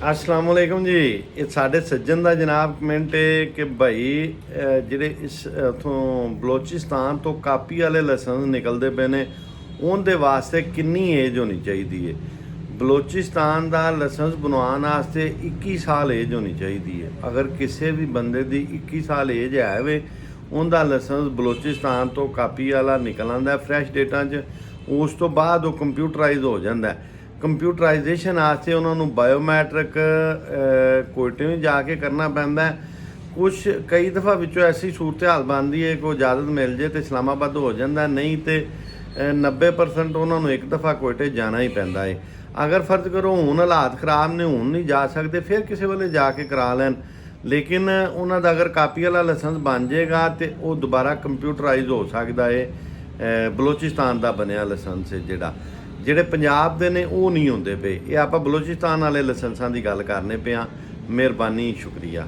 अस्सलाम वालेकुम जी। ये साढ़े सज्जन का जनाब कमेंट है कि भाई ਜਿਹੜੇ ਇਸ ਉਥੋਂ ਬਲੋਚਿਸਤਾਨ ਤੋਂ ਕਾਪੀ ਵਾਲੇ ਲਾਇਸੈਂਸ ਨਿਕਲਦੇ ਪਏ ਨੇ ਉਹਦੇ ਵਾਸਤੇ ਕਿੰਨੀ ਏਜ ਹੋਣੀ ਚਾਹੀਦੀ ਹੈ। ਬਲੋਚਿਸਤਾਨ ਦਾ ਲਾਇਸੈਂਸ ਬਣਵਾਉਣ ਵਾਸਤੇ 21 ਸਾਲ ਏਜ ਹੋਣੀ ਚਾਹੀਦੀ ਹੈ। ਅਗਰ ਕਿਸੇ ਵੀ ਬੰਦੇ ਦੀ 21 ਸਾਲ ਏਜ ਹੈ ਵੇ ਉਹਦਾ ਲਾਇਸੈਂਸ ਬਲੋਚਿਸਤਾਨ ਤੋਂ ਕਾਪੀ ਵਾਲਾ ਨਿਕਲ ਆਉਂਦਾ ਫਰੈਸ਼ ਡੇਟਾ 'ਚ। ਉਸ ਤੋਂ ਬਾਅਦ ਉਹ ਕੰਪਿਊਟਰਾਈਜ਼ ਹੋ ਜਾਂਦਾ। ਕੰਪਿਊਟਰਾਈਜੇਸ਼ਨ ਵਾਸਤੇ ਉਹਨਾਂ ਨੂੰ ਬਾਇਓਮੈਟ੍ਰਿਕ ਕੋਇਟੇ ਵੀ ਜਾ ਕੇ ਕਰਨਾ ਪੈਂਦਾ। ਕੁਛ ਕਈ ਦਫਾ ਵਿੱਚੋਂ ਐਸੀ ਸੂਰਤ ਹਾਲ ਬਣਦੀ ਹੈ ਕੋਈ ਇਜਾਜ਼ਤ ਮਿਲ ਜੇ ਤੇ ਇਸਲਾਮਾਬਾਦ ਹੋ ਜਾਂਦਾ, ਨਹੀਂ ਤੇ 90% ਉਹਨਾਂ ਨੂੰ ਇੱਕ ਦਫਾ ਕੋਇਟੇ ਜਾਣਾ ਹੀ ਪੈਂਦਾ ਹੈ। ਅਗਰ ਫਰਜ਼ ਕਰੋ ਹੁਣ ਹਾਲਾਤ ਖਰਾਬ ਨੇ, ਹੁਣ ਨਹੀਂ ਜਾ ਸਕਦੇ, ਫਿਰ ਕਿਸੇ ਵੇਲੇ ਜਾ ਕੇ ਕਰਾ ਲੈਣ। ਲੇਕਿਨ ਉਹਨਾਂ ਦਾ ਅਗਰ ਕਾਪੀ ਵਾਲਾ ਲਾਇਸੈਂਸ ਬਣ ਜਾਏਗਾ ਤੇ ਉਹ ਦੁਬਾਰਾ ਕੰਪਿਊਟਰਾਈਜ਼ ਹੋ ਸਕਦਾ ਹੈ। ਬਲੋਚਿਸਤਾਨ ਦਾ ਬਣਿਆ ਲਾਇਸੈਂਸ ਹੈ ਜਿਹੜੇ ਪੰਜਾਬ ਦੇ ਨੇ ਉਹ ਨਹੀਂ ਹੁੰਦੇ ਪਏ। ਇਹ ਆਪਾਂ ਬਲੋਚਿਸਤਾਨ ਵਾਲੇ ਲਾਇਸੈਂਸਾਂ ਦੀ ਗੱਲ ਕਰਨੇ ਪਏ ਹਾਂ। ਮਿਹਰਬਾਨੀ, ਸ਼ੁਕਰੀਆ।